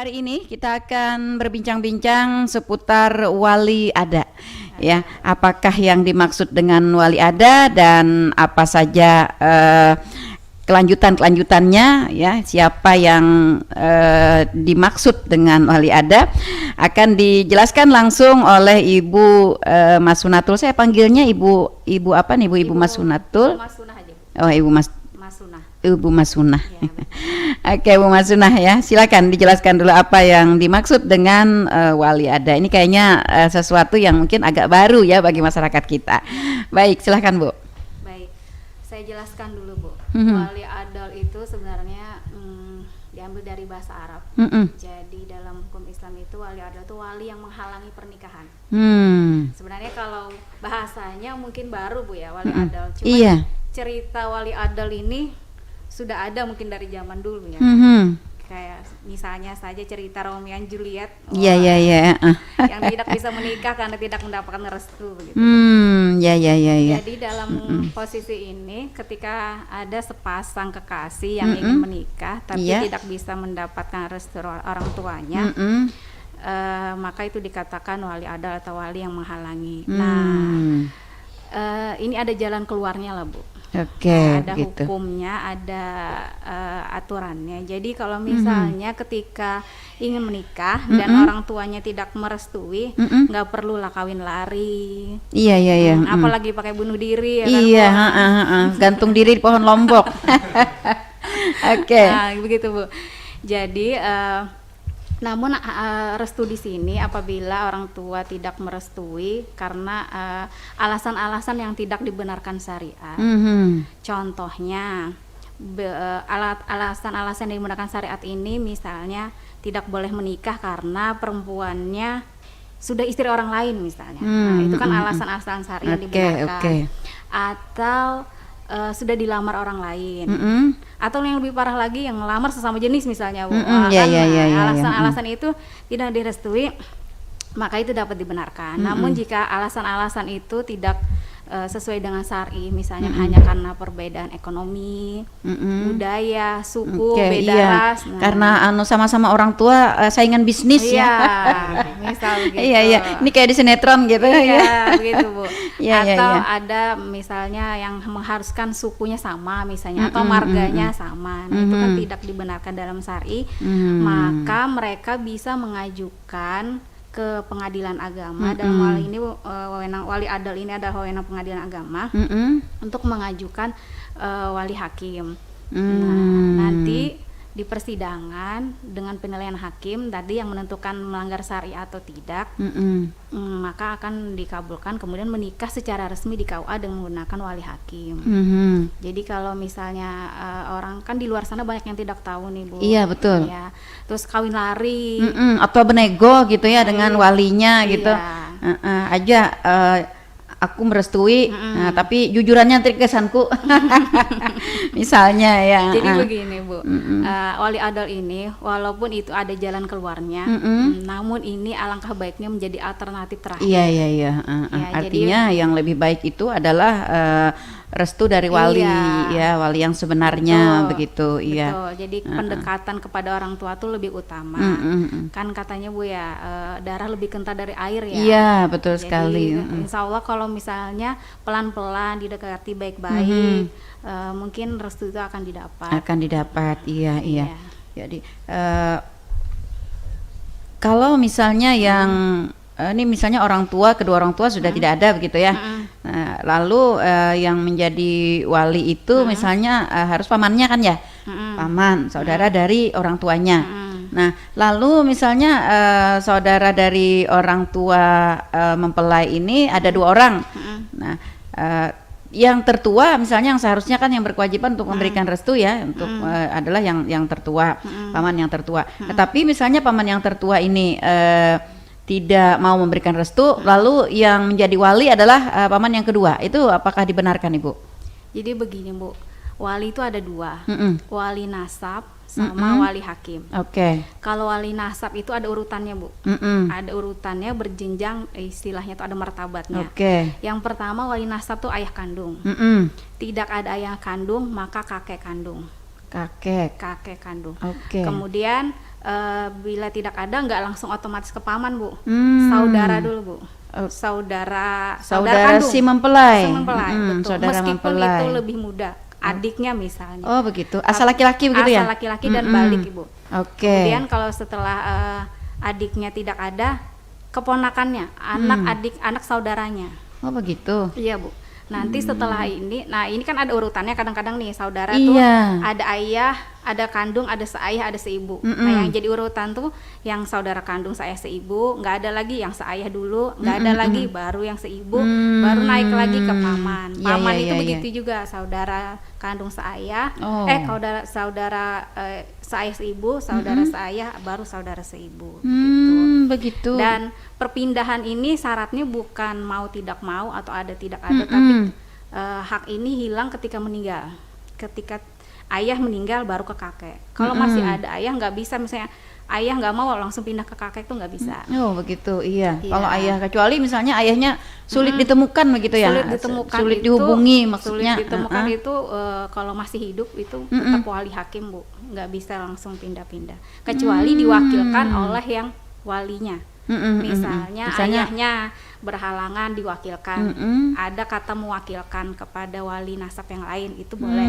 hari ini kita akan berbincang-bincang seputar wali ada. Ya, apakah yang dimaksud dengan wali ada dan apa saja kelanjutannya, ya, siapa yang dimaksud dengan wali ada akan dijelaskan langsung oleh Ibu Masunatul. Saya panggilnya Ibu apa nih, Ibu Masunatul? Masunah aja, Bu. Oh, Masunah. Ibu Masunah. Ya, Oke, Bu Masunah, ya, silakan dijelaskan dulu apa yang dimaksud dengan wali ada. Ini kayaknya sesuatu yang mungkin agak baru ya bagi masyarakat kita. Baik, silakan, Bu. Baik, saya jelaskan dulu, Bu. Mhm. Wali adal itu sebenarnya diambil dari bahasa Arab. Jadi dalam hukum Islam itu wali adal itu wali yang menghalangi pernikahan. Sebenarnya kalau bahasanya mungkin baru, Bu, ya, wali adal. Cuma Iya. cerita wali adal ini sudah ada mungkin dari zaman dulu, ya. Kayak misalnya saja cerita Romeo dan Juliet. Iya, Wah, iya, iya. yang tidak bisa menikah karena tidak mendapatkan restu, begitu. Ya, ya, ya, ya. Jadi dalam posisi ini ketika ada sepasang kekasih yang ingin menikah tapi Iya. tidak bisa mendapatkan restu orang tuanya, maka itu dikatakan wali adal atau wali yang menghalangi. Nah, ini ada jalan keluarnya lah, Bu. Oke, Ada gitu. hukumnya, ada aturannya. Jadi kalau misalnya ketika ingin menikah dan orang tuanya tidak merestui, nggak perlulah kawin lari. Iya, iya, iya. Apalagi pakai bunuh diri, ya kan, Iya, Bu? gantung diri di pohon lombok. Oke. Nah, begitu, Bu. Jadi namun restu di sini apabila orang tua tidak merestui karena alasan-alasan yang tidak dibenarkan syariat. Contohnya alasan-alasan yang dibenarkan syariat ini misalnya tidak boleh menikah karena perempuannya sudah istri orang lain misalnya. Nah, itu kan alasan-alasan syariat yang dibenarkan. Atau sudah dilamar orang lain. Atau yang lebih parah lagi yang ngelamar sesama jenis misalnya, Bu. Alasan-alasan itu tidak direstui, maka itu dapat dibenarkan. Namun jika alasan-alasan itu tidak sesuai dengan syar'i, misalnya hanya karena perbedaan ekonomi, budaya, suku, beda ras, karena sama-sama orang tua saingan bisnis, iya, ya. misal gitu. Iya. Ini kayak di sinetron gitu, ya. Iya, begitu, Bu. Iya, Atau iya. ada misalnya yang mengharuskan sukunya sama misalnya, atau marganya sama. Nah, itu kan tidak dibenarkan dalam syar'i. Maka mereka bisa mengajukan ke pengadilan agama. Dalam hal ini wewenang wali adal ini adalah wewenang pengadilan agama untuk mengajukan wali hakim. Nah, nanti di persidangan dengan penilaian hakim tadi yang menentukan melanggar syariat atau tidak, maka akan dikabulkan, kemudian menikah secara resmi di KUA dengan menggunakan wali hakim. Jadi kalau misalnya orang kan di luar sana banyak yang tidak tahu nih, Bu. Iya, betul. Ya, terus kawin lari, atau benego gitu ya dengan walinya gitu. Iya. Aku merestui, nah, tapi jujurannya trik kesanku. Misalnya, ya. Jadi begini, Bu, wali adal ini walaupun itu ada jalan keluarnya, namun ini alangkah baiknya menjadi alternatif terakhir. Iya. Ya, Artinya yang lebih baik itu adalah restu dari wali, Iya. ya, wali yang sebenarnya, Betul, begitu. Iya. Betul. Jadi pendekatan kepada orang tua tuh lebih utama. Kan katanya, Bu, ya, darah lebih kental dari air, ya. Iya, betul Jadi, sekali. insya Allah kalau misalnya pelan-pelan didekati baik-baik, mungkin restu itu akan didapat. Akan didapat, iya. Iya. Jadi kalau misalnya yang ini misalnya kedua orang tua sudah tidak ada begitu ya. Nah, lalu yang menjadi wali itu misalnya harus pamannya kan ya, paman, saudara dari orang tuanya. Nah, lalu misalnya saudara dari orang tua mempelai ini ada dua orang. Nah, yang tertua misalnya yang seharusnya kan yang berkewajiban untuk memberikan restu ya untuk adalah yang tertua, paman yang tertua. Tetapi misalnya paman yang tertua ini tidak mau memberikan restu, lalu yang menjadi wali adalah paman yang kedua. Itu apakah dibenarkan, Ibu? Jadi begini, Bu, wali itu ada dua, wali nasab sama wali hakim. Oke. Kalau wali nasab itu ada urutannya, Bu. Ada urutannya berjenjang, istilahnya itu ada martabatnya. Oke. Yang pertama wali nasab tuh ayah kandung. Tidak ada ayah kandung maka kakek kandung. Kakek. Kakek kandung. Oke. Kemudian bila tidak ada nggak langsung otomatis ke paman, Bu. Hmm. Saudara dulu, Bu. Oh. Saudara Saudara kandung. si mempelai. Si mempelai, betul. Saudara Meskipun mempelai. itu lebih muda, adiknya misalnya. Oh begitu, asal laki-laki begitu ya? Asal laki-laki dan balik, Ibu. Oke. Kemudian kalau setelah adiknya tidak ada, keponakannya, anak saudaranya. Oh begitu. Iya, Bu. Nanti setelah ini, nah ini kan ada urutannya kadang-kadang nih, saudara Iya. tuh ada ayah, ada kandung, ada seayah, ada seibu. Nah yang jadi urutan tuh yang saudara kandung seayah seibu, nggak ada lagi yang seayah dulu, nggak ada lagi baru yang seibu, baru naik lagi ke paman. Iya, Paman iya, itu iya, begitu juga, saudara kandung seayah, Oh. saudara seayah seibu, saudara seayah, baru saudara seibu. Gitu. Begitu. Dan perpindahan ini syaratnya bukan mau tidak mau atau ada tidak ada, tapi hak ini hilang ketika meninggal. Ketika ayah meninggal baru ke kakek. Kalau masih ada ayah nggak bisa, misalnya ayah nggak mau langsung pindah ke kakek itu nggak bisa. Oh begitu, iya. Iya. Kalau ayah, kecuali misalnya ayahnya sulit ditemukan begitu ya? Sulit ditemukan, sulit itu, dihubungi maksudnya. Sulit ditemukan itu kalau masih hidup itu tetap wali hakim, Bu. Nggak bisa langsung pindah-pindah. Kecuali diwakilkan oleh yang walinya. Misalnya ayahnya berhalangan diwakilkan, ada kata mewakilkan kepada wali nasab yang lain, itu boleh,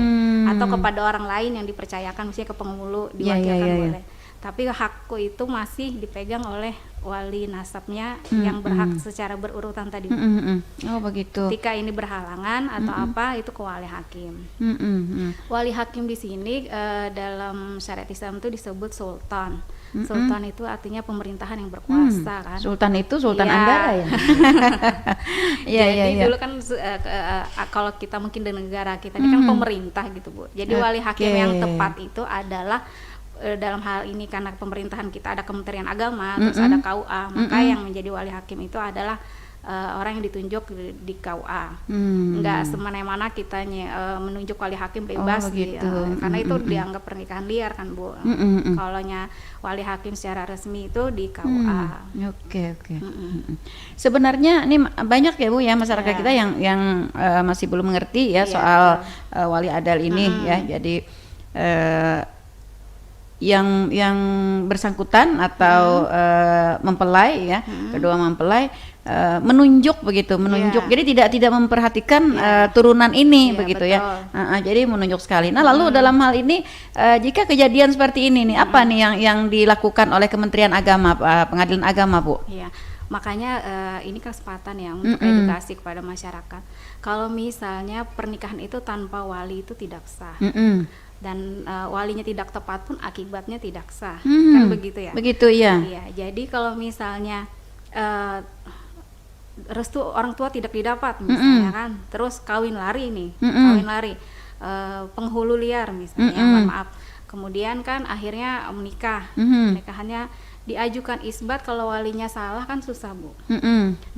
atau kepada orang lain yang dipercayakan, misalnya ke penghulu diwakilkan boleh. Tapi hakku itu masih dipegang oleh wali nasabnya yang berhak secara berurutan tadi. Oh begitu. Ketika ini berhalangan atau apa, itu ke wali hakim. Wali hakim di sini dalam syariat Islam itu disebut sultan. Sultan itu artinya pemerintahan yang berkuasa, kan. Sultan itu Sultan Iya. Andara ya. Iya, Jadi iya. dulu kan kalau kita mungkin di negara kita ini kan pemerintah gitu, Bu. Jadi wali hakim yang tepat itu adalah dalam hal ini karena pemerintahan kita ada Kementerian Agama, terus ada KUA, maka yang menjadi wali hakim itu adalah orang yang ditunjuk di KUA. Nggak semena-mena kita menunjuk wali hakim bebas, begitu. Karena itu dianggap pernikahan liar kan, Bu. Kalaunya wali hakim secara resmi itu di KUA. Oke. Sebenarnya ini banyak ya Bu ya masyarakat kita yang masih belum mengerti ya soal wali adal ini ya. Jadi yang bersangkutan atau mempelai ya, kedua mempelai menunjuk begitu, jadi tidak memperhatikan turunan ini begitu betul. ya. Jadi menunjuk sekali. Nah lalu dalam hal ini jika kejadian seperti ini nih apa nih yang dilakukan oleh Kementerian Agama, Pengadilan Agama, Bu? Iya, makanya ini kesempatan ya untuk edukasi kepada masyarakat. Kalau misalnya pernikahan itu tanpa wali itu tidak sah. Dan walinya tidak tepat pun akibatnya tidak sah, kan begitu ya? Begitu ya. Iya, jadi kalau misalnya restu orang tua tidak didapat misalnya kan, terus kawin lari nih, penghulu liar misalnya, mohon maaf, kemudian kan akhirnya menikah, nikahannya diajukan isbat, kalau walinya salah kan susah, Bu.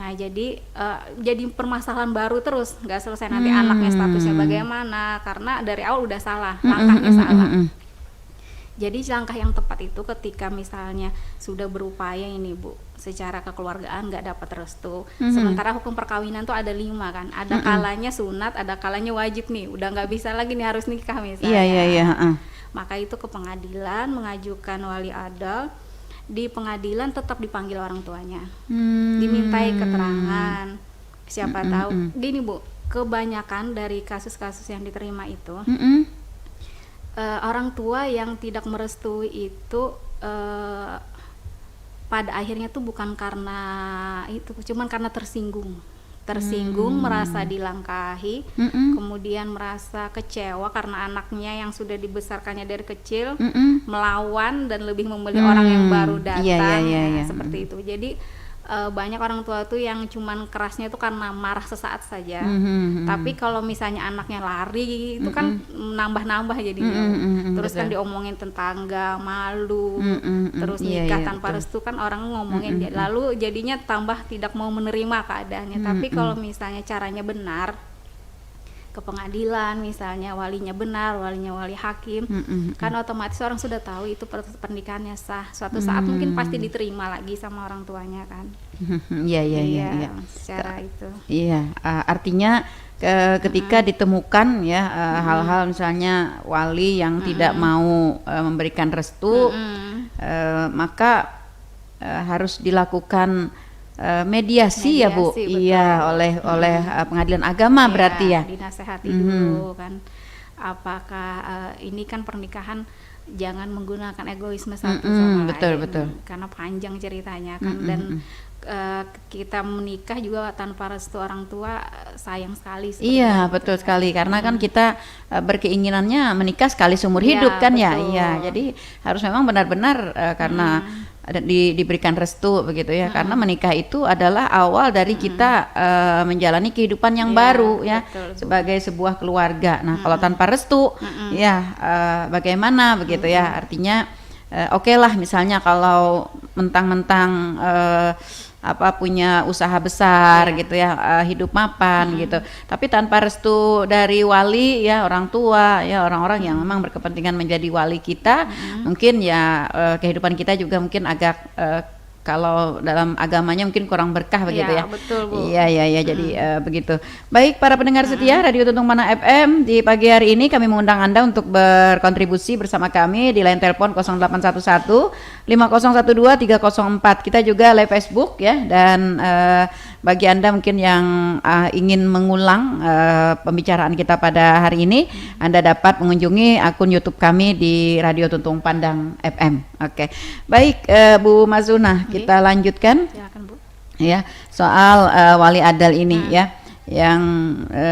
Nah jadi permasalahan baru terus, nggak selesai, nanti anaknya statusnya bagaimana, karena dari awal udah salah, langkahnya salah. Jadi langkah yang tepat itu ketika misalnya sudah berupaya ini, Bu, secara kekeluargaan nggak dapat restu. Sementara hukum perkawinan tuh ada 5 kan, ada kalanya sunat, ada kalanya wajib nih, udah nggak bisa lagi nih harus nikah misalnya. Iya. Maka itu ke pengadilan mengajukan wali adal. Di pengadilan tetap dipanggil orang tuanya, dimintai keterangan. Siapa tahu gini, Bu, kebanyakan dari kasus-kasus yang diterima itu orang tua yang tidak merestui itu pada akhirnya tuh bukan karena itu, cuman karena tersinggung, merasa dilangkahi, kemudian merasa kecewa karena anaknya yang sudah dibesarkannya dari kecil melawan dan lebih memilih orang yang baru datang. Iya. Seperti itu. Jadi banyak orang tua tuh yang cuman kerasnya itu karena marah sesaat saja. Tapi kalau misalnya anaknya lari itu kan nambah jadinya. Terus kan diomongin tetangga, malu. Terus nikah tanpa restu kan orang ngomongin, lalu jadinya tambah tidak mau menerima keadaannya. Tapi kalau misalnya caranya benar, ke pengadilan misalnya, walinya benar, walinya wali hakim, kan otomatis orang sudah tahu itu pernikahannya sah. Suatu saat mungkin pasti diterima lagi sama orang tuanya kan. Iya. Secara itu. Iya, artinya ketika ditemukan ya hal-hal misalnya wali yang tidak mau memberikan restu, maka harus dilakukan mediasi ya Bu, Mediasi, iya betul. oleh pengadilan agama Iya, berarti ya. dinasehati dulu kan, apakah ini kan pernikahan jangan menggunakan egoisme satu sama betul, lain, betul. karena panjang ceritanya kan, dan kita menikah juga tanpa restu orang tua sayang sekali seperti Iya itu. betul sekali, karena kan kita berkeinginannya menikah sekali seumur Iya, hidup kan ya, betul. iya. Jadi harus memang benar-benar karena diberikan restu begitu ya, karena menikah itu adalah awal dari kita menjalani kehidupan yang Iya, baru ya, betul, Bu. sebagai sebuah keluarga. Nah kalau tanpa restu ya bagaimana begitu ya, artinya oke lah misalnya kalau mentang-mentang punya usaha besar gitu ya, hidup mapan gitu, tapi tanpa restu dari wali ya, orang tua ya, orang-orang yang memang berkepentingan menjadi wali kita, mungkin ya kehidupan kita juga mungkin agak kalau dalam agamanya mungkin kurang berkah begitu Iya, ya. betul, Bu. Iya, jadi begitu. Baik para pendengar setia Radio Tuntung Mana FM, di pagi hari ini kami mengundang Anda untuk berkontribusi bersama kami di line telepon 0811 5012 304. Kita juga live Facebook ya, dan bagi Anda mungkin yang ingin mengulang pembicaraan kita pada hari ini, Anda dapat mengunjungi akun YouTube kami di Radio Tuntung Pandang FM. Oke. Baik Bu Mazuna, kita lanjutkan Silakan, Bu. ya soal wali adal ini ya, yang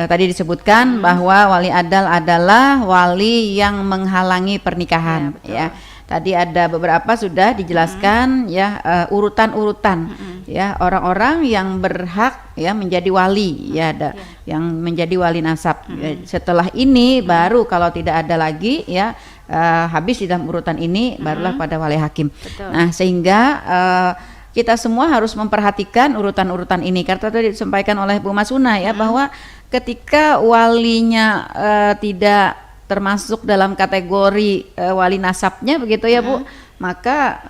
tadi disebutkan bahwa wali adal adalah wali yang menghalangi pernikahan ya. Tadi ada beberapa sudah dijelaskan ya, urutan-urutan ya orang-orang yang berhak ya menjadi wali ya, ada yang menjadi wali nasab. Ya, setelah ini baru kalau tidak ada lagi ya, habis di dalam urutan ini barulah pada wali hakim. Betul. Nah sehingga kita semua harus memperhatikan urutan-urutan ini, karena tadi disampaikan oleh Bu Masuna ya, bahwa ketika walinya tidak termasuk dalam kategori wali nasabnya begitu ya Bu, maka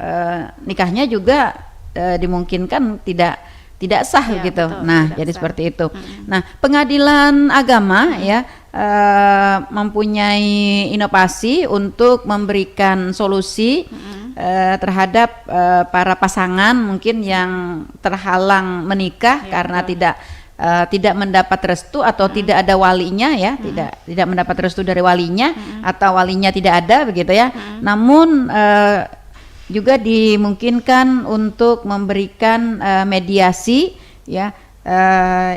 nikahnya juga dimungkinkan tidak sah Ya, gitu. betul, Nah tidak jadi sah. seperti itu. Nah pengadilan agama ya mempunyai inovasi untuk memberikan solusi terhadap para pasangan mungkin yang terhalang menikah karena tidak mendapat restu atau tidak ada walinya ya, tidak mendapat restu dari walinya atau walinya tidak ada begitu ya. Namun juga dimungkinkan untuk memberikan mediasi ya,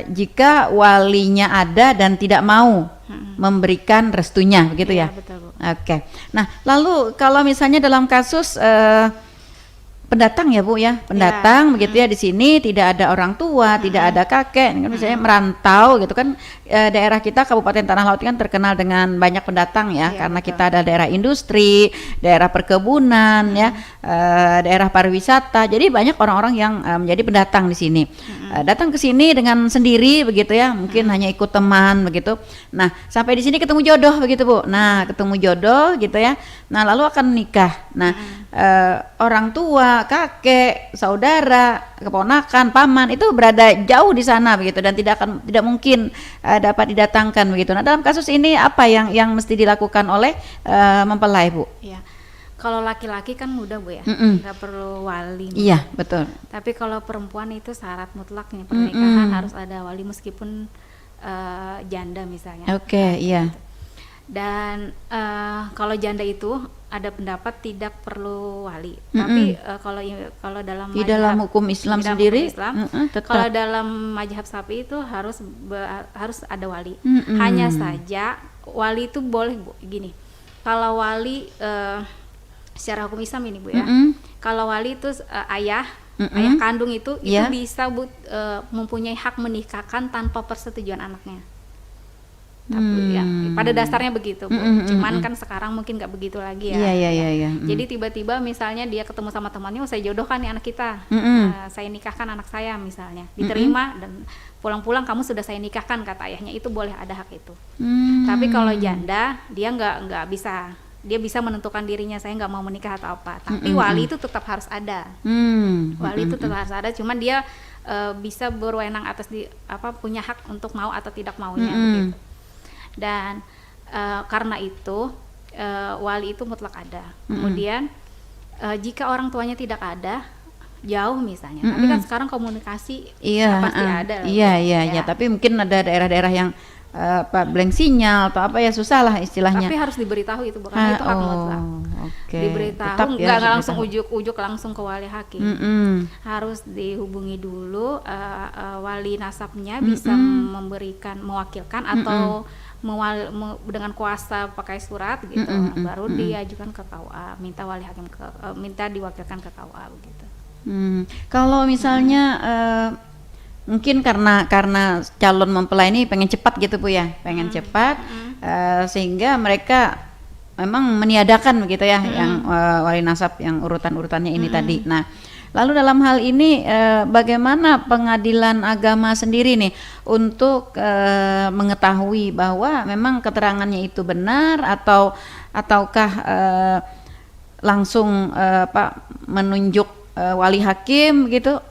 jika walinya ada dan tidak mau memberikan restunya begitu ya. Betul, Bu. Oke. Nah, lalu kalau misalnya dalam kasus pendatang ya Bu ya, pendatang begitu ya, di sini tidak ada orang tua, tidak ada kakek, kan misalnya merantau gitu kan, daerah kita Kabupaten Tanah Laut kan terkenal dengan banyak pendatang ya, karena betul. kita ada daerah industri, daerah perkebunan ya, daerah pariwisata, jadi banyak orang-orang yang menjadi pendatang di sini, datang ke sini dengan sendiri begitu ya, mungkin hanya ikut teman begitu. Nah sampai di sini ketemu jodoh begitu Bu, nah ketemu jodoh gitu ya, nah lalu akan nikah. Nah orang tua, kakek, saudara, keponakan, paman itu berada jauh di sana begitu, dan tidak mungkin dapat didatangkan begitu. Nah dalam kasus ini apa yang mesti dilakukan oleh mempelai Bu? Iya. Kalau laki-laki kan mudah, Bu ya, nggak perlu wali. Iya betul. Tapi kalau perempuan itu syarat mutlaknya pernikahan harus ada wali, meskipun janda misalnya. Oke, iya. Dan kalau janda itu ada pendapat tidak perlu wali. Tapi kalau dalam Di dalam hukum Islam di dalam sendiri, hukum Islam, tetap. kalau dalam mazhab Syafi'i itu harus ada wali. Hanya saja wali itu boleh, Bu, gini. Kalau wali secara hukum Islam ini, Bu ya. Kalau wali itu ayah kandung itu bisa, Bu, mempunyai hak menikahkan tanpa persetujuan anaknya. Tapi ya, pada dasarnya begitu, Bu. Cuman kan sekarang mungkin nggak begitu lagi ya. Iya. Jadi tiba-tiba misalnya dia ketemu sama temannya, oh, saya jodohkan nih anak kita, saya nikahkan anak saya misalnya, diterima dan pulang-pulang kamu sudah saya nikahkan kata ayahnya, itu boleh, ada hak itu. Tapi kalau janda dia nggak bisa, dia bisa menentukan dirinya, saya nggak mau menikah atau apa. Tapi wali itu tetap harus ada. Wali itu tetap harus ada, cuman dia bisa berwenang atas punya hak untuk mau atau tidak maunya begitu. Dan karena itu wali itu mutlak ada. Kemudian jika orang tuanya tidak ada, jauh misalnya, tapi kan sekarang komunikasi pasti ada lah, iya, tapi mungkin ada daerah-daerah yang blank sinyal atau apa ya, susah lah istilahnya. Tapi harus diberitahu itu, karena itu hak mutlak. Diberitahu, nggak langsung ujuk-ujuk langsung ke wali hakim. Harus dihubungi dulu, wali nasabnya bisa mewakilkan atau dengan kuasa pakai surat gitu, baru diajukan ke KUA, minta wali hakim minta diwakilkan ke KUA begitu. Kalau misalnya mungkin karena calon mempelai ini pengen cepat gitu Bu ya, pengen cepat, sehingga mereka memang meniadakan begitu ya yang wali nasab yang urutan-urutannya ini tadi. Nah, lalu dalam hal ini bagaimana pengadilan agama sendiri nih untuk mengetahui bahwa memang keterangannya itu benar ataukah langsung menunjuk wali hakim gitu?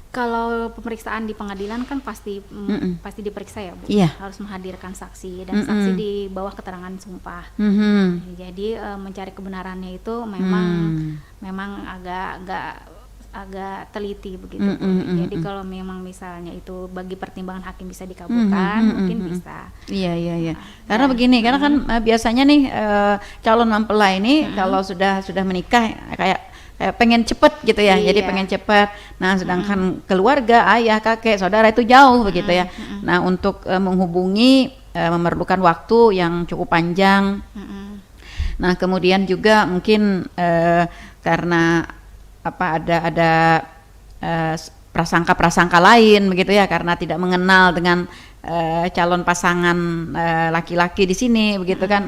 Kalau pemeriksaan di pengadilan kan pasti diperiksa ya Bu, harus menghadirkan saksi dan saksi di bawah keterangan sumpah. Jadi mencari kebenarannya itu memang agak teliti begitu. Jadi kalau memang misalnya itu bagi pertimbangan hakim bisa dikabulkan, mungkin bisa. Iya. Karena begini, karena kan biasanya nih calon mempelai ini kalau sudah menikah kayak pengen cepet gitu ya, jadi pengen cepet. Nah, sedangkan keluarga, ayah, kakek, saudara itu jauh begitu ya. Nah, untuk menghubungi memerlukan waktu yang cukup panjang. Nah, kemudian juga mungkin karena ada prasangka lain begitu ya, karena tidak mengenal dengan calon pasangan laki-laki di sini begitu kan.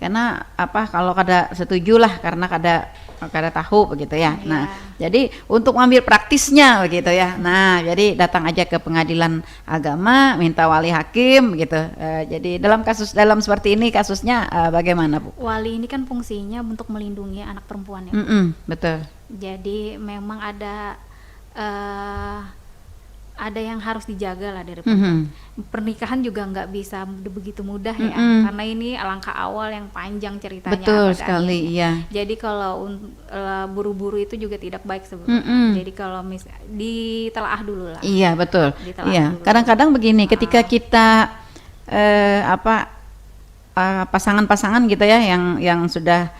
Karena kalau kada setuju lah, karena kada tahu begitu ya. Nah, jadi untuk mengambil praktisnya begitu ya. Nah, jadi datang aja ke pengadilan agama, minta wali hakim begitu. Jadi dalam seperti ini kasusnya bagaimana Bu? Wali ini kan fungsinya untuk melindungi anak perempuan ya. Betul. Jadi memang ada yang harus dijaga lah dari perempuan. Pernikahan juga nggak bisa begitu mudah ya, karena ini alangkah awal yang panjang ceritanya. Betul sekali, iya. Jadi kalau buru-buru itu juga tidak baik sebenarnya. Jadi kalau ditelaah dulu lah. Iya, betul. Iya. Kadang-kadang begini, ketika kita pasangan-pasangan gitu ya, yang sudah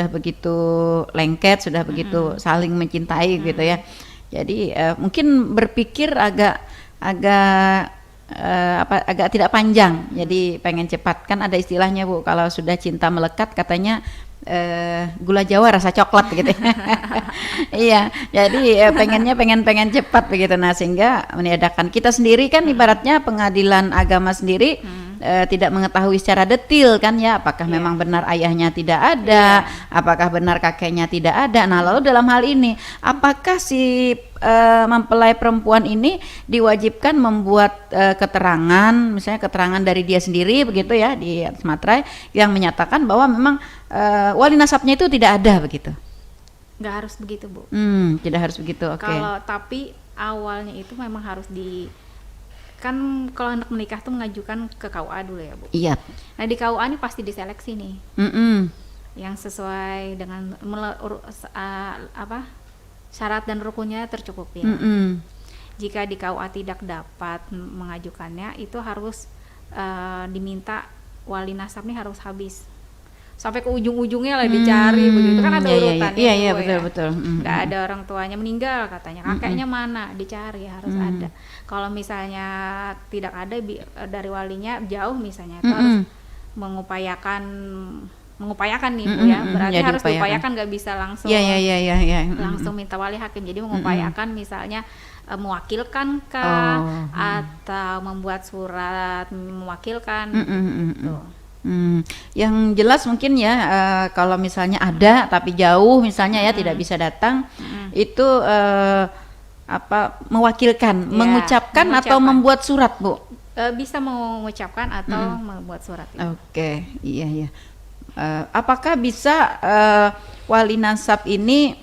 begitu lengket, sudah begitu saling mencintai gitu ya. Jadi mungkin berpikir agak tidak panjang. Jadi pengen cepat, kan ada istilahnya Bu, kalau sudah cinta melekat katanya gula Jawa rasa coklat gitu. Iya, jadi pengen cepat begitu. Nah, sehingga meniadakan. Kita sendiri kan ibaratnya pengadilan agama sendiri tidak mengetahui secara detail kan ya, apakah memang benar ayahnya tidak ada, apakah benar kakeknya tidak ada. Nah, lalu dalam hal ini apakah si mempelai perempuan ini diwajibkan membuat keterangan, misalnya keterangan dari dia sendiri begitu ya di atas materai yang menyatakan bahwa memang wali nasabnya itu tidak ada begitu? Nggak harus begitu Bu. Tidak harus begitu. Oke. Tapi awalnya itu memang harus kan kalau anak menikah tuh mengajukan ke KUA dulu ya Bu. Iya. Nah, di KUA ini pasti diseleksi nih. Yang sesuai dengan syarat dan rukunnya tercukupi. Jika di KUA tidak dapat mengajukannya, itu harus diminta wali nasab nih harus habis sampai ke ujung-ujungnya lah dicari begitu kan, ada urutannya. Iya, betul. Nggak ada orang tuanya meninggal katanya, kakeknya mana, dicari harus ada. Kalau misalnya tidak ada dari walinya jauh misalnya, itu harus mengupayakan nih Bu ya, berarti harus diupayakan, nggak bisa langsung langsung minta wali hakim. Jadi mengupayakan misalnya mewakilkan atau membuat surat mewakilkan gitu. Yang jelas mungkin ya kalau misalnya ada tapi jauh misalnya ya tidak bisa datang, itu mewakilkan, mengucapkan atau membuat surat Bu? Bisa mengucapkan atau membuat surat. Oke, iya. Apakah bisa wali nasab ini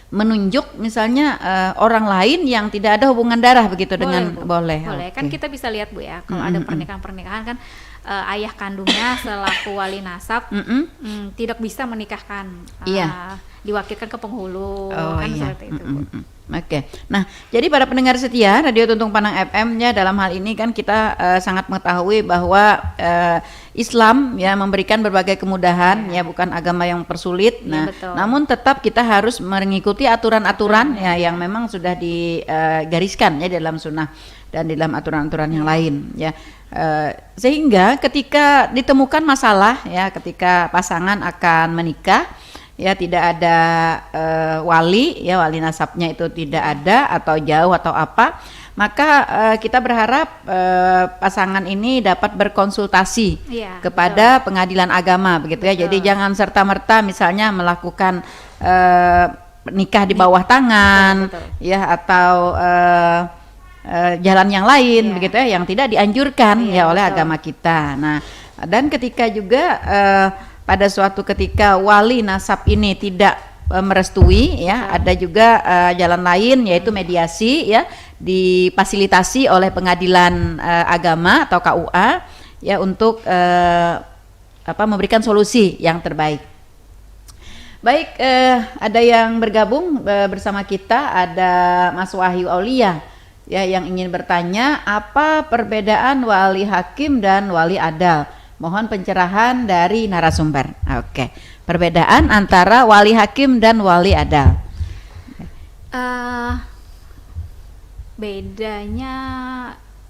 menunjuk misalnya orang lain yang tidak ada hubungan darah begitu dengan Bu. boleh. Boleh. Kan kita bisa lihat Bu ya, kalau ada pernikahan kan ayah kandungnya selaku wali nasab tidak bisa menikahkan, diwakilkan ke penghulu, kan seperti itu Bu. Oke. Nah, jadi para pendengar setia Radio Tuntung Panang FM ya, dalam hal ini kan kita sangat mengetahui bahwa Islam ya memberikan berbagai kemudahan ya, bukan agama yang persulit. Nah, namun tetap kita harus mengikuti aturan-aturan ya yang memang sudah digariskan ya dalam sunnah dan dalam aturan-aturan yang lain ya. Sehingga ketika ditemukan masalah ya, ketika pasangan akan menikah ya, tidak ada wali ya, wali nasabnya itu tidak ada atau jauh atau apa, maka kita berharap pasangan ini dapat berkonsultasi kepada pengadilan agama begitu ya. Jadi jangan serta-merta misalnya melakukan nikah di bawah tangan ya, atau jalan yang lain begitu ya, yang tidak dianjurkan ya oleh agama kita. Nah, dan ketika juga pada suatu ketika wali nasab ini tidak merestui ya, ada juga jalan lain yaitu mediasi ya, difasilitasi oleh pengadilan agama atau KUA ya, untuk memberikan solusi yang terbaik. Baik, ada yang bergabung bersama kita, ada Mas Wahyu Aulia ya, yang ingin bertanya apa perbedaan wali hakim dan wali adal. Mohon pencerahan dari narasumber. Oke. Perbedaan antara wali hakim dan wali adal. Bedanya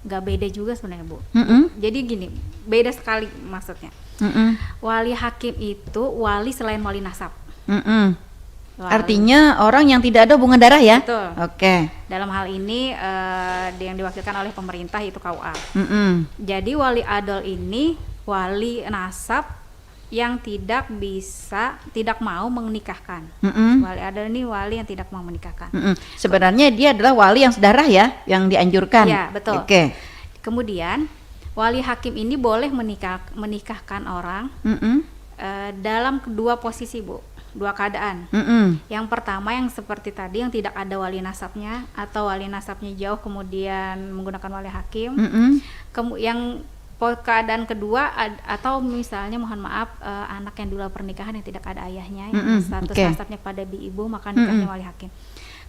nggak beda juga sebenarnya Bu. Jadi gini, beda sekali maksudnya. Wali hakim itu wali selain wali nasab. Artinya orang yang tidak ada hubungan darah ya? Betul. Oke. Dalam hal ini yang diwakilkan oleh pemerintah itu KUA. Jadi wali adal ini wali nasab yang tidak mau menikahkan. Wali adal ini wali yang tidak mau menikahkan. Sebenarnya dia adalah wali yang sedarah ya, yang dianjurkan. Ya, betul. Oke. Kemudian wali hakim ini boleh menikahkan orang dalam kedua posisi Bu, dua keadaan. Yang pertama yang seperti tadi, yang tidak ada wali nasabnya atau wali nasabnya jauh kemudian menggunakan wali hakim. Yang keadaan kedua atau misalnya mohon maaf anak yang di luar pernikahan yang tidak ada ayahnya, yang status nasabnya pada ibu, maka nikahnya wali hakim.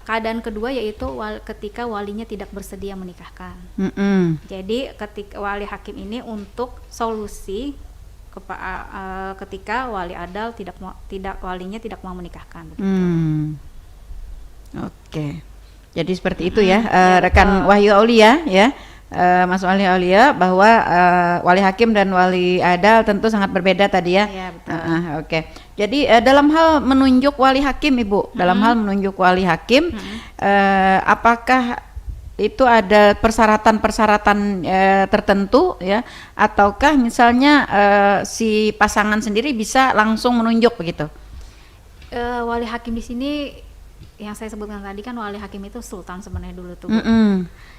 Keadaan kedua yaitu ketika walinya tidak bersedia menikahkan. Jadi ketika wali hakim ini untuk solusi ketika wali adal walinya tidak mau menikahkan. Oke. Jadi seperti itu ya, rekan Wahyu Aulia ya. Mas Wahyu Aulia, bahwa wali hakim dan wali adal tentu sangat berbeda tadi ya. Iya, betul. Oke. Jadi dalam hal menunjuk wali hakim Ibu, dalam hal menunjuk wali hakim, apakah itu ada persyaratan-persyaratan tertentu ya, ataukah misalnya si pasangan sendiri bisa langsung menunjuk begitu? Wali hakim di sini yang saya sebutkan tadi kan, wali hakim itu sultan sebenarnya dulu tuh.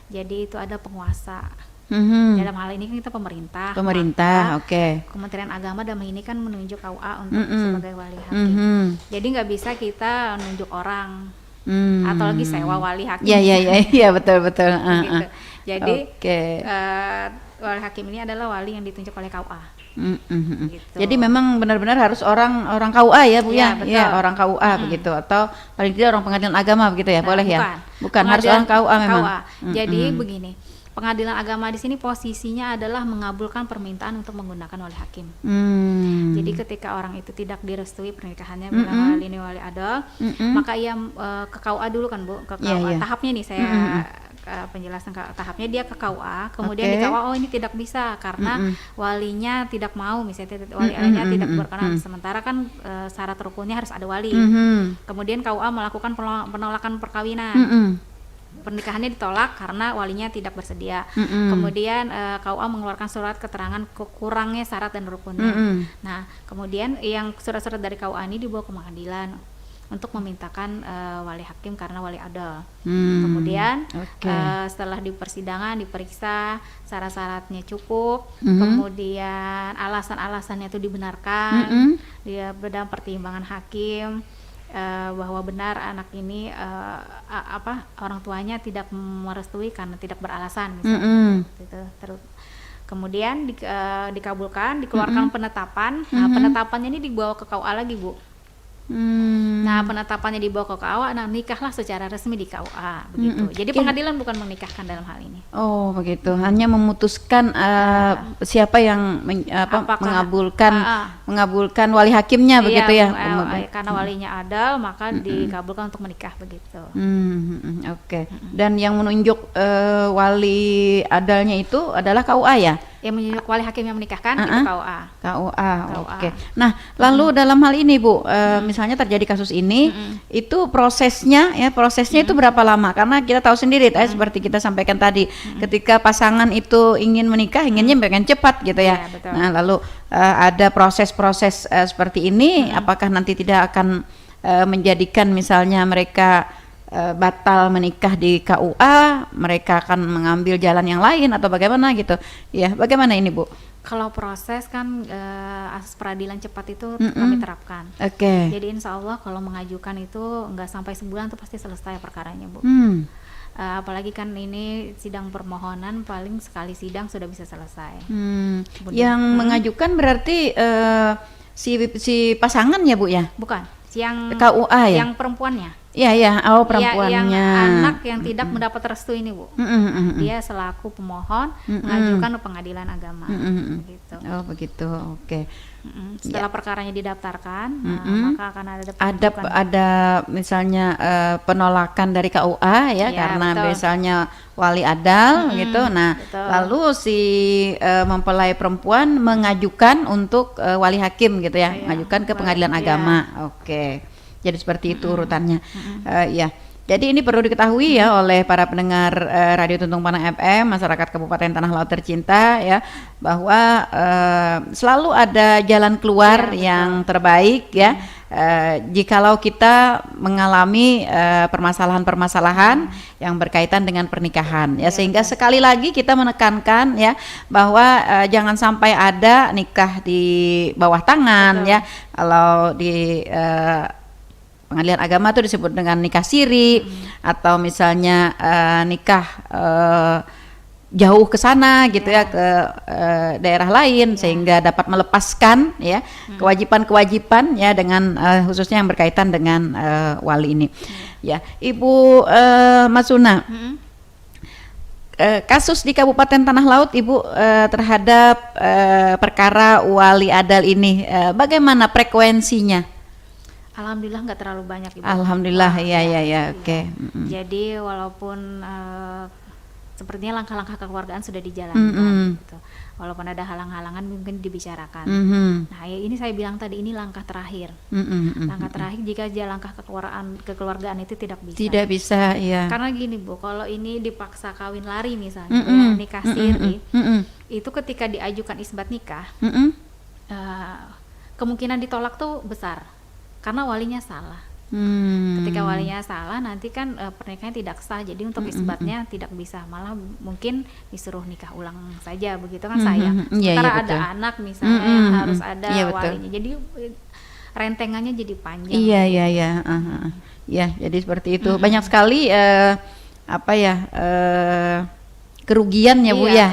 Jadi itu ada penguasa. Dalam hal ini kan kita pemerintah. Oke. Kementerian Agama dalam ini kan menunjuk KUA untuk sebagai wali hakim. Jadi nggak bisa kita nunjuk orang atau lagi sewa wali hakim. Iya betul. Gitu. Jadi wali hakim ini adalah wali yang ditunjuk oleh KUA. Gitu. Jadi memang benar-benar harus orang KUA ya Bu ya? Iya, orang KUA begitu, atau paling tidak orang pengadilan agama begitu ya? Boleh ya? Bukan harus orang KUA memang. Jadi begini, pengadilan agama di sini posisinya adalah mengabulkan permintaan untuk menggunakan wali hakim. Jadi ketika orang itu tidak direstui pernikahannya dengan wali adal, maka ia ke KUA dulu kan Bu, ke KUA. Tahapnya nih saya penjelasan tahapnya, dia ke KUA, kemudian di KUA ini tidak bisa karena walinya tidak mau, misalnya wali adanya tidak berkenan, sementara kan syarat rukunnya harus ada wali. Kemudian KUA melakukan penolakan perkawinan. Pernikahannya ditolak karena walinya tidak bersedia. Kemudian KUA mengeluarkan surat keterangan kurangnya syarat dan rukunnya. Nah, kemudian yang surat-surat dari KUA ini dibawa ke pengadilan untuk memintakan wali hakim karena wali adal. Kemudian setelah di persidangan diperiksa syarat-syaratnya cukup, kemudian alasan-alasannya itu dibenarkan, dia dalam pertimbangan hakim. bahwa benar anak ini orang tuanya tidak merestui karena tidak beralasan misalnya. Gitu. Terus kemudian dikabulkan, dikeluarkan penetapan. Nah, penetapannya ini dibawa ke KUA lagi, Bu. Nah, penetapannya dibawa ke KUA, nah nikahlah secara resmi di KUA begitu. Jadi pengadilan bukan menikahkan dalam hal ini. Oh, begitu. Hanya memutuskan siapa yang mengabulkan wali hakimnya begitu ya. Karena walinya adal, maka dikabulkan untuk menikah begitu. Oke. Dan yang menunjuk wali adalnya itu adalah KUA ya? Yang menunjuk wali hakim yang menikahkan itu KUA. KUA. Oke. Nah, lalu dalam hal ini Bu, misalnya terjadi kasus ini, itu prosesnya itu berapa lama? Karena kita tahu sendiri, seperti kita sampaikan tadi, ketika pasangan itu ingin menikah, inginnya pengen cepat gitu ya. Betul. Nah, lalu ada proses-proses seperti ini, apakah nanti tidak akan menjadikan misalnya mereka batal menikah di KUA, mereka akan mengambil jalan yang lain atau bagaimana gitu? Ya, bagaimana ini Bu? Kalau proses kan asas peradilan cepat itu kami terapkan. Oke. Jadi insya Allah kalau mengajukan itu nggak sampai sebulan tuh pasti selesai perkaranya, Bu. Apalagi kan ini sidang permohonan, paling sekali sidang sudah bisa selesai. Yang mengajukan berarti si pasangan ya Bu ya? Bukan, yang KUA ya? Yang perempuannya. Iya, perempuannya. Yang anak yang tidak mendapat restu ini, Bu. Dia selaku pemohon mengajukan ke pengadilan agama. Gitu. Oh, begitu. Oke. Setelah perkaranya didaftarkan, maka akan ada misalnya penolakan dari KUA ya, karena betul. Misalnya wali adal gitu. Nah, betul. Lalu si mempelai perempuan mengajukan untuk wali hakim gitu ya, mengajukan ke pengadilan agama. Oke. Jadi seperti itu urutannya. Ya. Jadi ini perlu diketahui ya oleh para pendengar Radio Tuntung Panang FM, masyarakat Kabupaten Tanah Laut tercinta ya, bahwa selalu ada jalan keluar yang terbaik ya. Jikalau kita mengalami permasalahan-permasalahan yang berkaitan dengan pernikahan ya, sehingga sekali lagi kita menekankan ya bahwa jangan sampai ada nikah di bawah tangan ya. Kalau di pengadilan agama itu disebut dengan nikah siri atau misalnya nikah jauh ke sana gitu ya, ke daerah lain sehingga dapat melepaskan ya kewajiban-kewajiban ya dengan khususnya yang berkaitan dengan wali ini. Ya, Ibu Masuna. Kasus di Kabupaten Tanah Laut Ibu terhadap perkara wali adal ini bagaimana frekuensinya? Alhamdulillah nggak terlalu banyak, Ibu. Alhamdulillah, ya, oke. Jadi walaupun sepertinya langkah-langkah kekeluargaan sudah dijalankan, gitu. Walaupun ada halang-halangan mungkin dibicarakan. Nah, ini saya bilang tadi ini langkah terakhir. Langkah terakhir jika langkah kekeluargaan itu tidak bisa. Tidak bisa, ya. Karena gini, Bu, kalau ini dipaksa kawin lari misalnya, nikah siri, itu ketika diajukan isbat nikah, kemungkinan ditolak tuh besar. Karena walinya salah. Ketika walinya salah, nanti kan pernikahannya tidak sah. Jadi untuk isbatnya tidak bisa, malah mungkin disuruh nikah ulang saja, begitu kan sayang. Sementara ada anak misalnya yang harus ada walinya. Jadi rentengannya jadi panjang. Iya. Ya, jadi seperti itu. Banyak sekali kerugian ya Bu ya.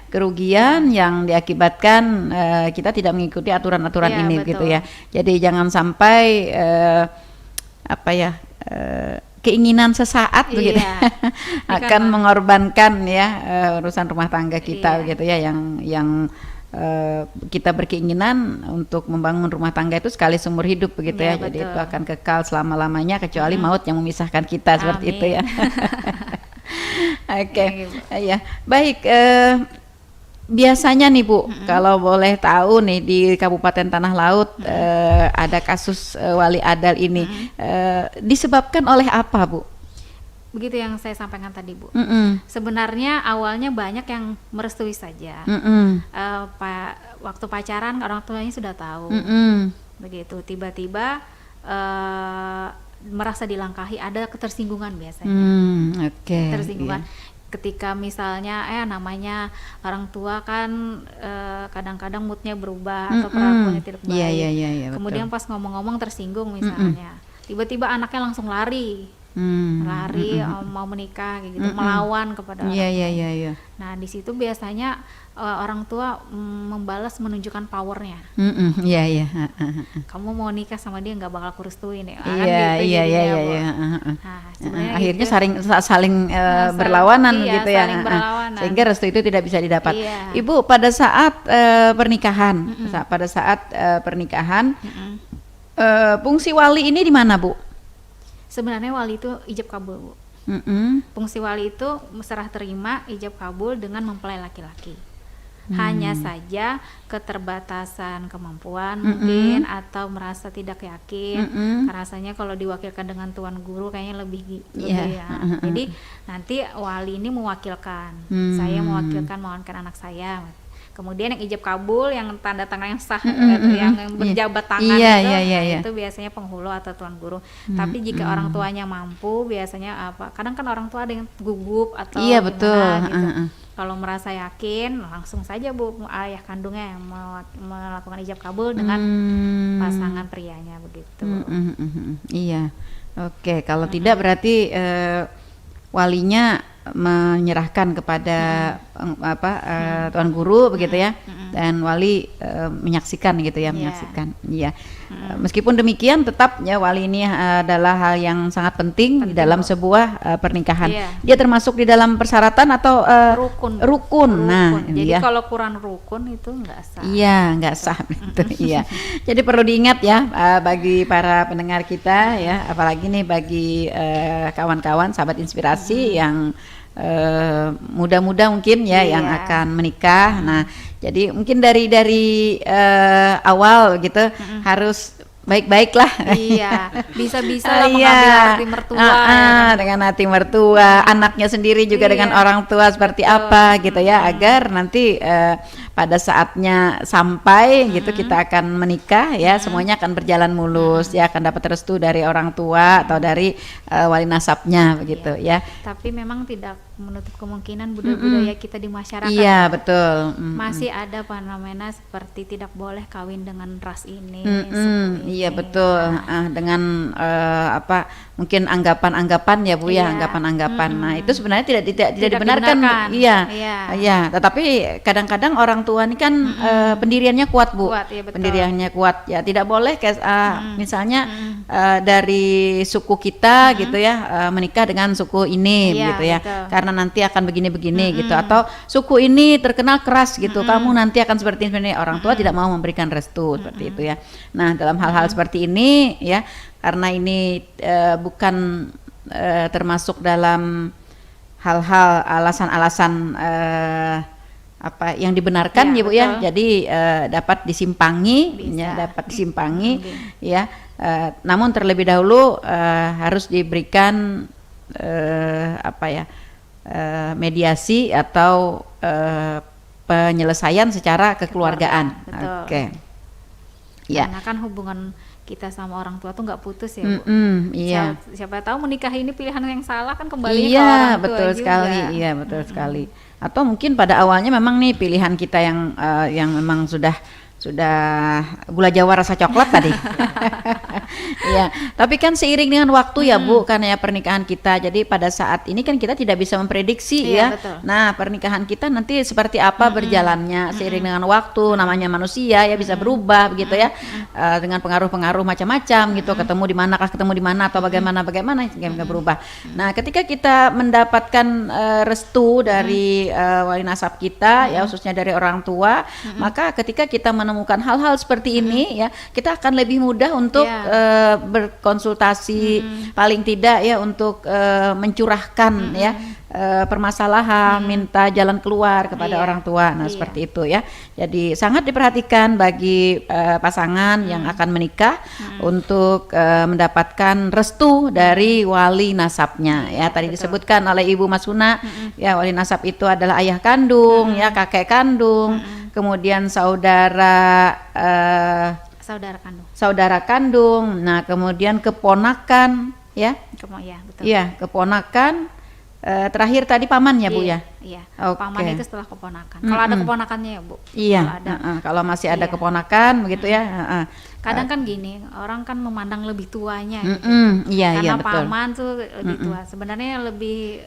Kerugian yang diakibatkan kita tidak mengikuti aturan-aturan ini, betul. Gitu ya. Jadi jangan sampai keinginan sesaat begitu akan mengorbankan ya urusan rumah tangga kita gitu ya, yang kita berkeinginan untuk membangun rumah tangga itu sekali seumur hidup begitu ya. Jadi itu akan kekal selama-lamanya kecuali maut yang memisahkan kita. Seperti itu ya. Oke. Ya, baik. Biasanya nih Bu, kalau boleh tahu nih di Kabupaten Tanah Laut ada kasus wali adal ini disebabkan oleh apa Bu? Begitu yang saya sampaikan tadi, Bu. Sebenarnya awalnya banyak yang merestui saja. Waktu pacaran orang tuanya sudah tahu. Begitu tiba-tiba merasa dilangkahi, ada ketersinggungan biasanya. Ketersinggungan. Ketika misalnya namanya orang tua kan kadang-kadang moodnya berubah atau perlakuannya tidak baik. Iya, kemudian pas ngomong-ngomong tersinggung misalnya. tiba-tiba anaknya langsung lari mau menikah kayak gitu, melawan kepada orang tua. Iya. Nah di situ biasanya orang tua membalas, menunjukkan powernya. Iya. Kamu mau nikah sama dia nggak bakal kurestuin ya. Iya. Nah, akhirnya gitu. saling berlawanan gitu ya. Saling berlawanan. Sehingga restu itu tidak bisa didapat. Iya. Ibu pada saat pernikahan, fungsi wali ini di mana, Bu? Sebenarnya wali itu ijab kabul, Bu. Fungsi wali itu serah terima ijab kabul dengan mempelai laki-laki. Hanya saja keterbatasan kemampuan mungkin, atau merasa tidak yakin, rasanya kalau diwakilkan dengan tuan guru kayaknya lebih ya. Jadi nanti wali ini mewakilkan, saya mewakilkan anak saya. Kemudian yang ijab kabul, yang tanda tangan yang sah, yang berjabat tangan itu biasanya penghulu atau tuan guru. Tapi jika orang tuanya mampu, biasanya kadang kan orang tua ada yang gugup atau gimana gitu. Kalau merasa yakin, langsung saja Bu, ayah kandungnya yang melakukan ijab kabul dengan pasangan prianya begitu. Iya. Oke, kalau tidak berarti walinya menyerahkan kepada tuan guru begitu ya, dan wali menyaksikan gitu ya, menyaksikan. Iya. Meskipun demikian tetap ya wali ini adalah hal yang sangat penting di dalam sebuah pernikahan. Dia termasuk di dalam persyaratan atau rukun. Nah, jadi kalau kurang rukun itu nggak sah. Iya, nggak sah gitu. Iya. Jadi perlu diingat ya bagi para pendengar kita ya, apalagi nih bagi kawan-kawan sahabat inspirasi yang muda-muda mungkin ya yang akan menikah. Nah, jadi mungkin dari awal gitu harus baik-baiklah. Iya, bisa-bisa lah mengambil hati mertua. Dengan hati mertua, anaknya sendiri juga dengan orang tua seperti apa gitu ya, agar nanti pada saatnya sampai gitu kita akan menikah ya, semuanya akan berjalan mulus ya, akan dapat restu dari orang tua atau dari wali nasabnya begitu ya. Tapi memang tidak menutup kemungkinan budaya kita di masyarakat. Iya, betul. Masih ada fenomena seperti tidak boleh kawin dengan ras ini. Iya, betul. Dengan mungkin anggapan-anggapan ya Bu ya, anggapan-anggapan. Nah, itu sebenarnya tidak dibenarkan. Iya. Tetapi kadang-kadang orang tua ini kan pendiriannya kuat Bu. Pendiriannya kuat ya, tidak boleh misalnya dari suku kita gitu ya, menikah dengan suku ini gitu ya. Betul. Karena nanti akan begini-begini gitu, atau suku ini terkenal keras gitu, kamu nanti akan seperti ini. Orang tua tidak mau memberikan restu seperti itu ya. Nah, dalam hal-hal seperti ini ya, karena ini bukan termasuk dalam hal-hal alasan-alasan yang dibenarkan ya Bu ya, jadi dapat disimpangi ya. Namun terlebih dahulu harus diberikan mediasi atau penyelesaian secara kekeluargaan. Oke. Ya. Karena kan hubungan kita sama orang tua tuh nggak putus ya Bu. Iya. Siapa tahu menikah ini pilihan yang salah kan kembali ke orang tua betul juga. Sekali. Iya, betul sekali. Atau mungkin pada awalnya memang nih pilihan kita yang memang sudah gula Jawa rasa coklat tadi. Iya, tapi kan seiring dengan waktu ya Bu, kan ya pernikahan kita. Jadi pada saat ini kan kita tidak bisa memprediksi ya. Betul. Nah, pernikahan kita nanti seperti apa berjalannya seiring dengan waktu. Namanya manusia ya bisa berubah begitu ya. Dengan pengaruh-pengaruh macam-macam gitu. Ketemu di mana atau bagaimana sehingga berubah. Nah, ketika kita mendapatkan restu dari wali nasab kita ya, khususnya dari orang tua, maka ketika kita menemukan hal-hal seperti ini ya, kita akan lebih mudah untuk berkonsultasi, paling tidak ya untuk mencurahkan ya permasalahan, minta jalan keluar kepada orang tua. Nah, seperti itu ya. Jadi sangat diperhatikan bagi pasangan yang akan menikah untuk mendapatkan restu dari wali nasabnya ya. Tadi disebutkan oleh Ibu Masuna ya, wali nasab itu adalah ayah kandung ya, kakek kandung, kemudian saudara kandung. Nah, kemudian keponakan ya. Betul. Iya, keponakan, terakhir tadi paman ya Bu Iya, ya? iya. Oke. Paman itu setelah keponakan. Kalau ada keponakannya ya Bu. Iya, Kalau ada. kalau masih ada Iya. keponakan begitu ya. Kadang kan gini, orang kan memandang lebih tuanya gitu. Iya, Karena betul. paman tuh lebih tua. Sebenarnya lebih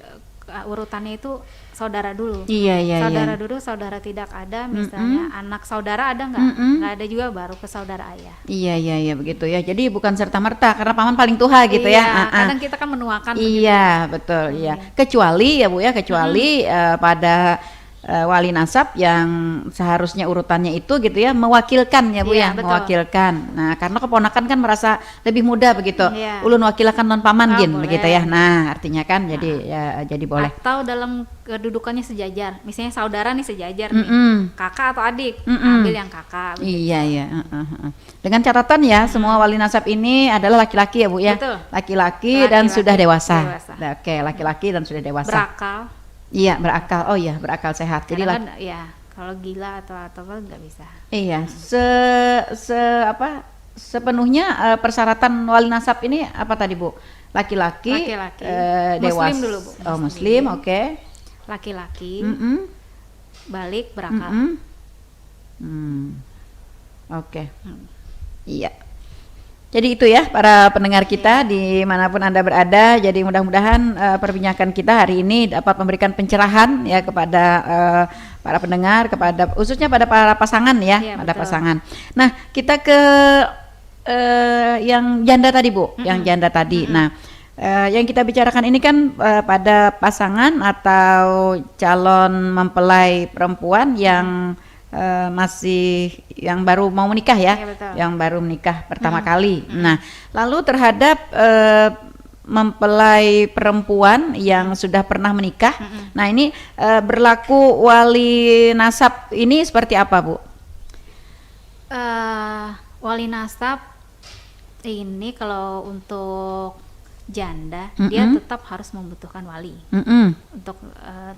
urutannya itu saudara dulu. Iya, iya, Saudara iya. dulu, saudara tidak ada, misalnya anak saudara ada nggak? Nggak ada juga, baru ke saudara ayah. Iya, iya, iya begitu ya. Jadi bukan serta merta karena paman paling tua gitu ya. Iya, kadang kita kan menuakan begitu. Iya, betul, iya. Kecuali ya Bu ya, kecuali pada wali nasab yang seharusnya urutannya itu gitu ya, mewakilkan ya Bu Iya, ya, betul. mewakilkan. Nah, karena keponakan kan merasa lebih muda begitu. Iya. Ulun wakilakan non paman gin boleh. begitu ya. Nah, artinya kan jadi ya, jadi boleh. Atau dalam kedudukannya sejajar, misalnya saudara nih sejajar nih, kakak atau adik, ambil yang kakak. begitu. Iya, iya. Dengan catatan ya, semua wali nasab ini adalah laki-laki ya Bu ya. Betul. Laki-laki dan Laki-laki, sudah dewasa. dewasa. Nah, oke, laki-laki dan sudah dewasa. Berakal. Iya, berakal. Oh iya, berakal sehat. Jadi Kadang kan ya kalau gila atau apa nggak bisa. iya, sepenuhnya persyaratan wali nasab ini apa tadi Bu? Laki-laki, Laki-laki. dewasa. Muslim dulu, Bu. Oh, muslim, oke. Laki-laki Mm-mm, balik berakal. mm-mm. Oke. Iya. Jadi itu ya para pendengar kita dimanapun Anda berada. Jadi mudah-mudahan perbincangan kita hari ini dapat memberikan pencerahan ya kepada para pendengar, kepada khususnya pada para pasangan ya, Iya, pada betul. pasangan. Nah, kita ke yang janda tadi Bu, yang janda tadi. Nah, yang kita bicarakan ini kan pada pasangan atau calon mempelai perempuan yang masih yang baru mau menikah ya, Iya, betul. yang baru menikah pertama kali. Nah, lalu terhadap mempelai perempuan yang sudah pernah menikah, nah ini berlaku wali nasab ini seperti apa Bu? Wali nasab ini kalau untuk janda dia tetap harus membutuhkan wali untuk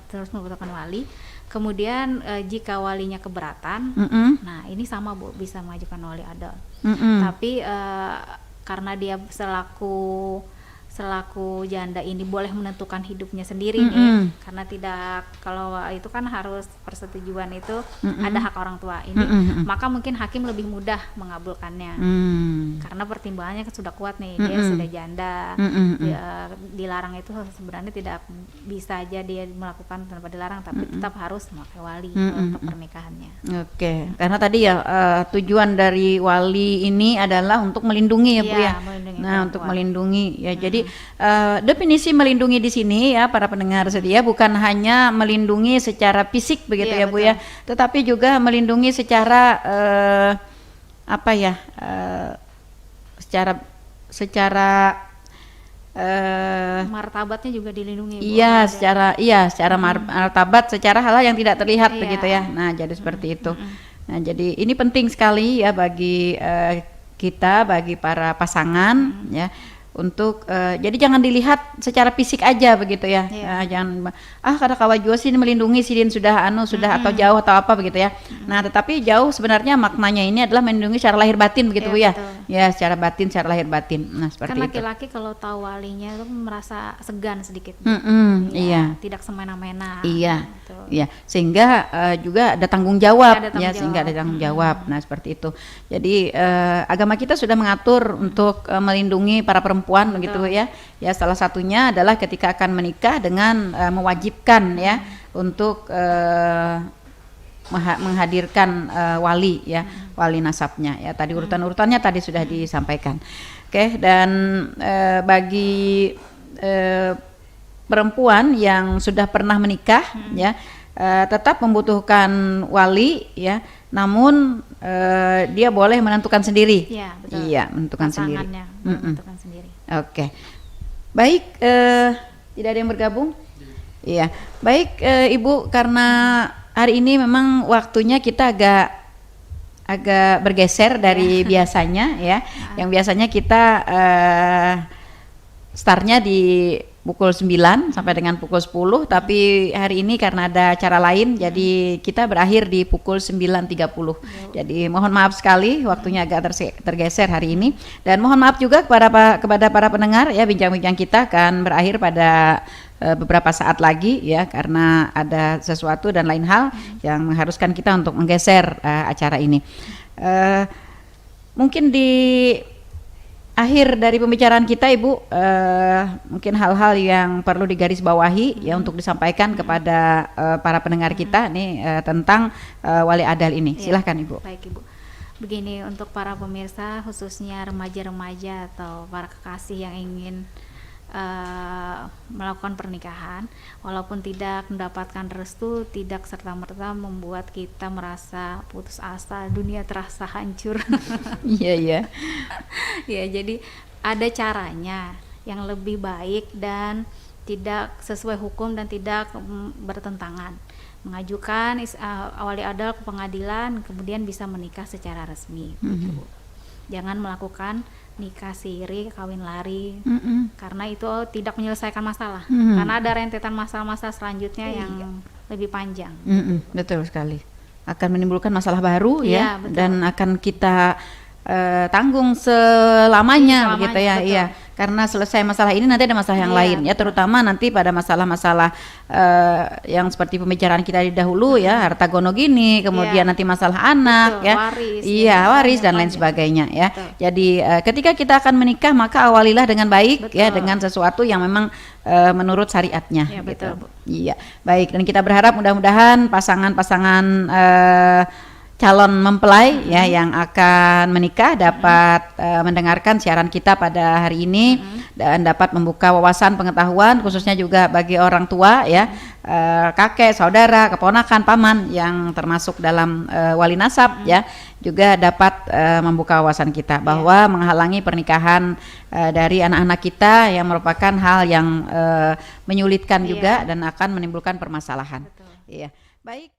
terus membutuhkan wali. Kemudian jika walinya keberatan, nah ini sama Bu, bisa mengajukan wali adil. Tapi karena dia selaku janda ini boleh menentukan hidupnya sendiri nih, karena tidak, kalau itu kan harus persetujuan itu ada hak orang tua ini, maka mungkin hakim lebih mudah mengabulkannya karena pertimbangannya kan sudah kuat nih, dia sudah janda, dilarang itu sebenarnya tidak bisa aja dia melakukan tanpa dilarang, tapi tetap harus memakai wali untuk pernikahannya. Oke, karena tadi ya tujuan dari wali ini adalah untuk melindungi ya Bu Iya, ya. melindungi Nah, untuk perempuan. melindungi ya. Jadi definisi melindungi di sini ya para pendengar setia bukan hanya melindungi secara fisik begitu Iya, ya Bu ya, tetapi juga melindungi secara apa ya? Secara Martabatnya juga dilindungi Bu. iya, Ada. secara martabat, secara hal yang tidak terlihat Iya. begitu ya. Nah, jadi seperti itu. Nah, jadi ini penting sekali ya bagi kita, bagi para pasangan ya, untuk jadi jangan dilihat secara fisik aja begitu ya. Iya. Jangan kada kawa jua sih melindungi sidin sudah atau jauh atau apa begitu ya. Nah, tetapi jauh sebenarnya maknanya ini adalah melindungi secara lahir batin begitu Iya, Bu ya. betul. Ya, secara batin, secara lahir batin. Nah, seperti Kan itu. laki-laki kalau tahu walinya itu merasa segan sedikit. Iya. Tidak semena-mena. Iya, gitu. iya, sehingga juga ada tanggung jawab, Ada tanggung ya, sehingga ada jawab. tanggung jawab. Nah, seperti itu. Jadi agama kita sudah mengatur untuk melindungi para perempuan, begitu ya. Ya, salah satunya adalah ketika akan menikah dengan mewajibkan ya untuk menghadirkan wali ya, wali nasabnya ya. Tadi urutan-urutannya tadi sudah disampaikan. Oke, dan bagi perempuan yang sudah pernah menikah ya tetap membutuhkan wali ya, namun dia boleh menentukan sendiri. Iya, betul. Iya, menentukan sendiri. Pasangannya menentukan sendiri. Oke, baik, tidak ada yang bergabung. Iya, baik Ibu, karena hari ini memang waktunya kita agak bergeser dari biasanya ya. Yang biasanya kita startnya di pukul 9 sampai dengan pukul 10, tapi hari ini karena ada acara lain jadi kita berakhir di pukul 9.30. Jadi mohon maaf sekali waktunya agak tergeser hari ini, dan mohon maaf juga kepada para pendengar ya, bincang-bincang kita akan berakhir pada beberapa saat lagi ya, karena ada sesuatu dan lain hal yang mengharuskan kita untuk menggeser acara ini. Mungkin di akhir dari pembicaraan kita Ibu, mungkin hal-hal yang perlu digarisbawahi ya untuk disampaikan kepada para pendengar kita nih tentang wali adal ini. Silahkan Ibu. Baik Ibu. Begini, untuk para pemirsa khususnya remaja-remaja atau para kekasih yang ingin melakukan pernikahan, walaupun tidak mendapatkan restu, tidak serta-merta membuat kita merasa putus asa, dunia terasa hancur. Iya. Ya, jadi ada caranya yang lebih baik dan tidak sesuai hukum dan tidak bertentangan. Mengajukan wali adal ke pengadilan, kemudian bisa menikah secara resmi. Gitu. Jangan melakukan nikah siri, kawin lari, karena itu tidak menyelesaikan masalah. Karena ada rentetan masalah-masalah selanjutnya yang lebih panjang. Betul sekali. Akan menimbulkan masalah baru ya, dan akan kita tanggung selamanya gitu ya. Betul. Iya, karena selesai masalah ini nanti ada masalah yang lain ya, terutama nanti pada masalah-masalah yang seperti pembicaraan kita di dahulu ya, harta gono gini, kemudian nanti masalah anak. Betul, ya waris, waris dan lain sebagainya ya. Betul. Jadi ketika kita akan menikah, maka awalilah dengan baik. Betul. Ya, dengan sesuatu yang memang menurut syariatnya ya, gitu. Betul, Bu. Iya, baik, dan kita berharap mudah-mudahan pasangan-pasangan calon mempelai ya yang akan menikah dapat mendengarkan siaran kita pada hari ini dan dapat membuka wawasan pengetahuan, khususnya juga bagi orang tua ya, kakek, saudara, keponakan, paman yang termasuk dalam wali nasab ya, juga dapat membuka wawasan kita bahwa menghalangi pernikahan dari anak-anak kita yang merupakan hal yang menyulitkan juga dan akan menimbulkan permasalahan. Iya. Baik.